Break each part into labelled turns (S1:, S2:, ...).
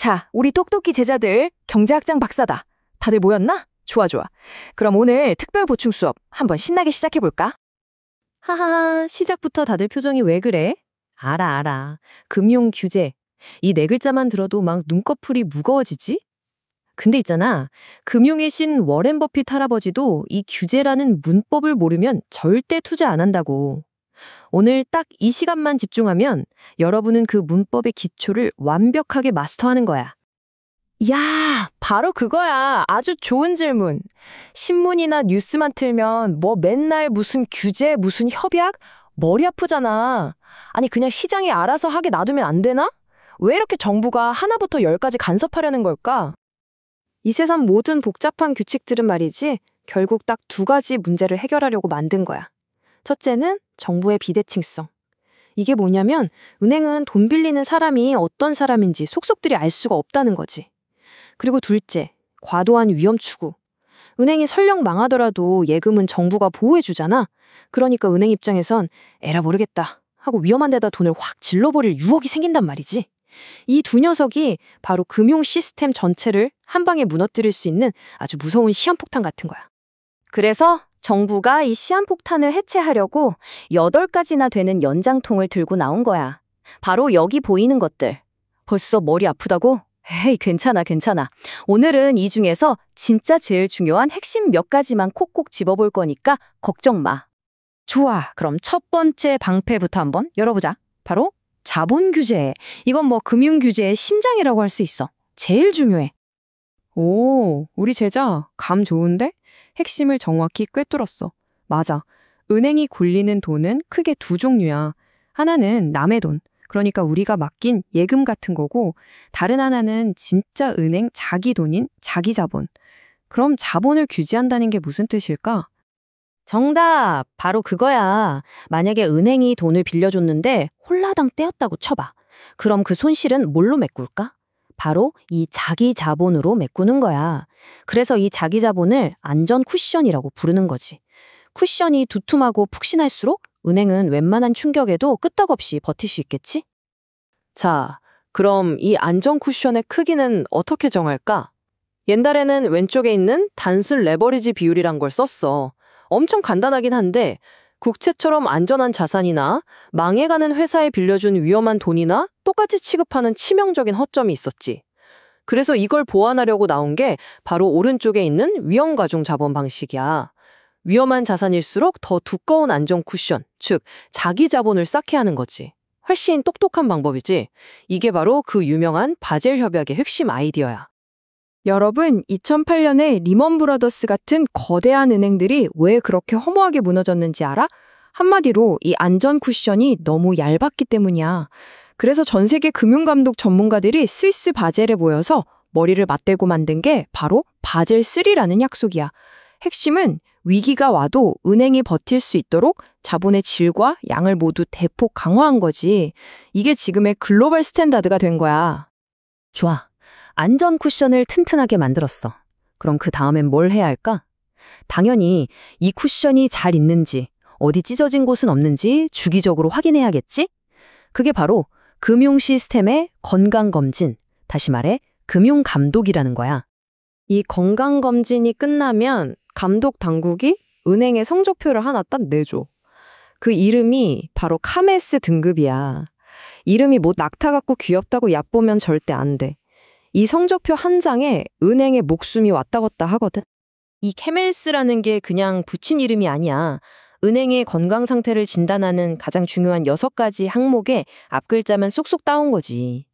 S1: 자, 우리 똑똑히 제자들 경제학장 박사다. 다들 모였나? 좋아, 좋아. 그럼 오늘 특별 보충 수업 한번 신나게 시작해볼까?
S2: 하하하, 시작부터 다들 표정이 왜 그래? 알아. 금융 규제. 이 네 글자만 들어도 막 눈꺼풀이 무거워지지? 근데 있잖아. 금융의 신 워렌 버핏 할아버지도 이 규제라는 문법을 모르면 절대 투자 안 한다고. 오늘 딱 이 시간만 집중하면 여러분은 그 문법의 기초를 완벽하게 마스터하는 거야.
S1: 야, 바로 그거야. 아주 좋은 질문. 신문이나 뉴스만 틀면 뭐 맨날 무슨 규제, 무슨 협약? 머리 아프잖아. 아니, 그냥 시장이 알아서 하게 놔두면 안 되나? 왜 이렇게 정부가 하나부터 열까지 간섭하려는 걸까? 이 세상 모든 복잡한 규칙들은 말이지, 결국 딱 두 가지 문제를 해결하려고 만든 거야. 첫째는 정부의 비대칭성. 이게 뭐냐면 은행은 돈 빌리는 사람이 어떤 사람인지 속속들이 알 수가 없다는 거지. 그리고 둘째, 과도한 위험 추구. 은행이 설령 망하더라도 예금은 정부가 보호해주잖아. 그러니까 은행 입장에선 에라 모르겠다 하고 위험한 데다 돈을 확 질러버릴 유혹이 생긴단 말이지. 이 두 녀석이 바로 금융 시스템 전체를 한 방에 무너뜨릴 수 있는 아주 무서운 시한폭탄 같은 거야.
S2: 그래서 정부가 이 시한폭탄을 해체하려고 8가지나 되는 연장통을 들고 나온 거야. 바로 여기 보이는 것들. 벌써 머리 아프다고? 에이, 괜찮아. 오늘은 이 중에서 진짜 제일 중요한 핵심 몇 가지만 콕콕 집어볼 거니까 걱정 마.
S1: 좋아, 그럼 첫 번째 방패부터 한번 열어보자. 바로 자본 규제. 이건 뭐 금융 규제의 심장이라고 할 수 있어. 제일 중요해.
S3: 오, 우리 제자 감 좋은데? 핵심을 정확히 꿰뚫었어. 맞아. 은행이 굴리는 돈은 크게 두 종류야. 하나는 남의 돈, 그러니까 우리가 맡긴 예금 같은 거고, 다른 하나는 진짜 은행 자기 돈인 자기 자본. 그럼 자본을 규제한다는 게 무슨 뜻일까?
S2: 정답! 바로 그거야. 만약에 은행이 돈을 빌려줬는데 홀라당 떼었다고 쳐봐. 그럼 그 손실은 뭘로 메꿀까? 바로 이 자기 자본으로 메꾸는 거야. 그래서 이 자기 자본을 안전 쿠션이라고 부르는 거지. 쿠션이 두툼하고 푹신할수록 은행은 웬만한 충격에도 끄떡없이 버틸 수 있겠지?
S4: 자, 그럼 이 안전 쿠션의 크기는 어떻게 정할까? 옛날에는 왼쪽에 있는 단순 레버리지 비율이란 걸 썼어. 엄청 간단하긴 한데 국채처럼 안전한 자산이나 망해가는 회사에 빌려준 위험한 돈이나 똑같이 취급하는 치명적인 허점이 있었지. 그래서 이걸 보완하려고 나온 게 바로 오른쪽에 있는 위험가중 자본 방식이야. 위험한 자산일수록 더 두꺼운 안전 쿠션, 즉 자기 자본을 쌓게 하는 거지. 훨씬 똑똑한 방법이지. 이게 바로 그 유명한 바젤 협약의 핵심 아이디어야.
S1: 여러분, 2008년에 리먼 브라더스 같은 거대한 은행들이 왜 그렇게 허무하게 무너졌는지 알아? 한마디로 이 안전 쿠션이 너무 얇았기 때문이야. 그래서 전 세계 금융감독 전문가들이 스위스 바젤에 모여서 머리를 맞대고 만든 게 바로 바젤 3라는 약속이야. 핵심은 위기가 와도 은행이 버틸 수 있도록 자본의 질과 양을 모두 대폭 강화한 거지. 이게 지금의 글로벌 스탠다드가 된 거야.
S2: 좋아. 안전 쿠션을 튼튼하게 만들었어. 그럼 그 다음엔 뭘 해야 할까? 당연히 이 쿠션이 잘 있는지, 어디 찢어진 곳은 없는지 주기적으로 확인해야겠지? 그게 바로 금융 시스템의 건강검진, 다시 말해 금융감독이라는 거야.
S1: 이 건강검진이 끝나면 감독 당국이 은행에 성적표를 하나 딱 내줘. 그 이름이 바로 카메스 등급이야. 이름이 뭐 낙타 같고 귀엽다고 얕보면 절대 안 돼. 이 성적표 한 장에 은행의 목숨이 왔다 갔다 하거든. 이 케멜스라는 게 그냥 붙인 이름이 아니야. 은행의 건강 상태를 진단하는 가장 중요한 6가지 항목에 앞글자만 쏙쏙 따온 거지.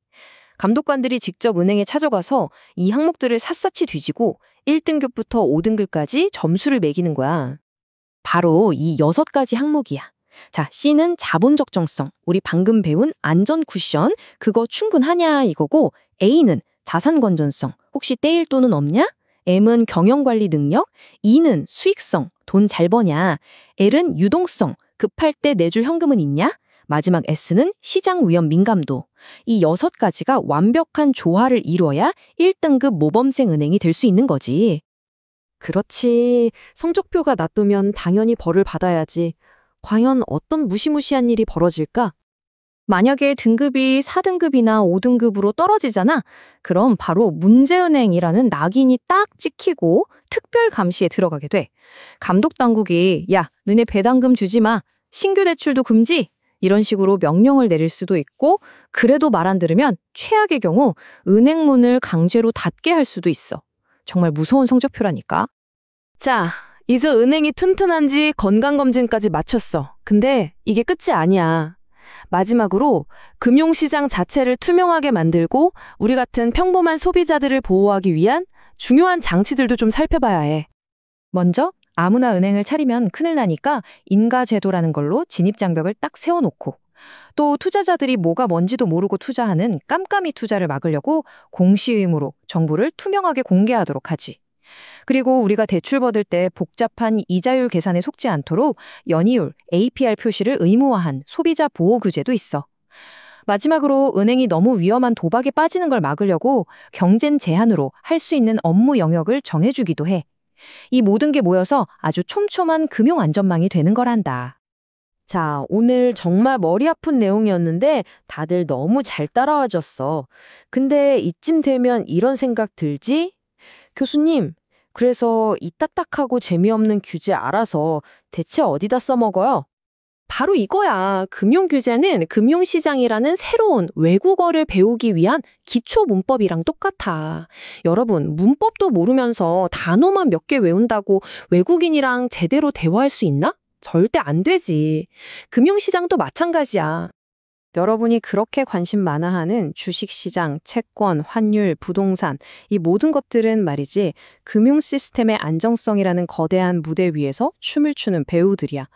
S1: 감독관들이 직접 은행에 찾아가서 이 항목들을 샅샅이 뒤지고 1등급부터 5등급까지 점수를 매기는 거야. 바로 이 6가지 항목이야. 자, C는 자본 적정성. 우리 방금 배운 안전 쿠션. 그거 충분하냐 이거고, A는 자산 건전성. 혹시 떼일 돈은 없냐? M은 경영 관리 능력. E는 수익성. 돈 잘 버냐? L은 유동성. 급할 때 내줄 현금은 있냐? 마지막 S는 시장 위험 민감도. 이 6가지가 완벽한 조화를 이루어야 1등급 모범생 은행이 될 수 있는 거지. 그렇지. 성적표가 나쁘면 당연히 벌을 받아야지. 과연 어떤 무시무시한 일이 벌어질까?
S2: 만약에 등급이 4등급이나 5등급으로 떨어지잖아. 그럼 바로 문제은행이라는 낙인이 딱 찍히고 특별 감시에 들어가게 돼. 감독 당국이 야, 너네 배당금 주지 마. 신규 대출도 금지. 이런 식으로 명령을 내릴 수도 있고 그래도 말 안 들으면 최악의 경우 은행 문을 강제로 닫게 할 수도 있어. 정말 무서운 성적표라니까.
S4: 자, 이제 은행이 튼튼한지 건강검진까지 마쳤어. 근데 이게 끝이 아니야. 마지막으로 금융시장 자체를 투명하게 만들고 우리 같은 평범한 소비자들을 보호하기 위한 중요한 장치들도 좀 살펴봐야 해.
S2: 먼저 아무나 은행을 차리면 큰일 나니까 인가제도라는 걸로 진입장벽을 딱 세워놓고 또 투자자들이 뭐가 뭔지도 모르고 투자하는 깜깜이 투자를 막으려고 공시 의무로 정보를 투명하게 공개하도록 하지. 그리고 우리가 대출 받을 때 복잡한 이자율 계산에 속지 않도록 연이율, APR 표시를 의무화한 소비자 보호 규제도 있어. 마지막으로 은행이 너무 위험한 도박에 빠지는 걸 막으려고 경쟁 제한으로 할 수 있는 업무 영역을 정해주기도 해. 이 모든 게 모여서 아주 촘촘한 금융 안전망이 되는 거란다.
S4: 자, 오늘 정말 머리 아픈 내용이었는데 다들 너무 잘 따라와줬어. 근데 이쯤 되면 이런 생각 들지? 교수님, 그래서 이 딱딱하고 재미없는 규제 알아서 대체 어디다 써먹어요? 바로 이거야. 금융규제는 금융시장이라는 새로운 외국어를 배우기 위한 기초 문법이랑 똑같아. 여러분, 문법도 모르면서 단어만 몇 개 외운다고 외국인이랑 제대로 대화할 수 있나? 절대 안 되지. 금융시장도 마찬가지야.
S1: 여러분이 그렇게 관심 많아하는 주식시장, 채권, 환율, 부동산 이 모든 것들은 말이지 금융 시스템의 안정성이라는 거대한 무대 위에서 춤을 추는 배우들이야.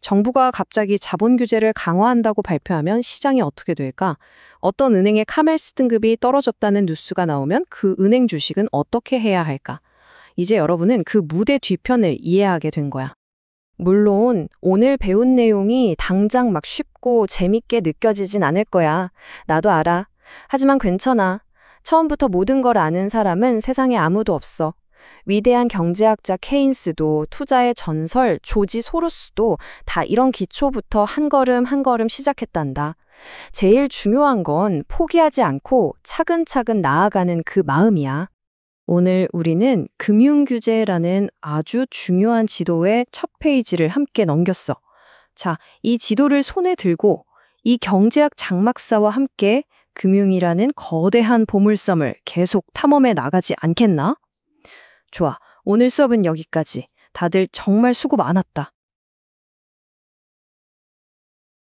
S1: 정부가 갑자기 자본 규제를 강화한다고 발표하면 시장이 어떻게 될까? 어떤 은행의 카멜스 등급이 떨어졌다는 뉴스가 나오면 그 은행 주식은 어떻게 해야 할까? 이제 여러분은 그 무대 뒤편을 이해하게 된 거야. 물론 오늘 배운 내용이 당장 막 쉽고 재밌게 느껴지진 않을 거야. 나도 알아. 하지만 괜찮아. 처음부터 모든 걸 아는 사람은 세상에 아무도 없어. 위대한 경제학자 케인스도 투자의 전설 조지 소로스도 다 이런 기초부터 한 걸음 한 걸음 시작했단다. 제일 중요한 건 포기하지 않고 차근차근 나아가는 그 마음이야. 오늘 우리는 금융규제라는 아주 중요한 지도의 첫 페이지를 함께 넘겼어. 자, 이 지도를 손에 들고 이 경제학 장막사와 함께 금융이라는 거대한 보물섬을 계속 탐험해 나가지 않겠나? 좋아, 오늘 수업은 여기까지. 다들 정말 수고 많았다.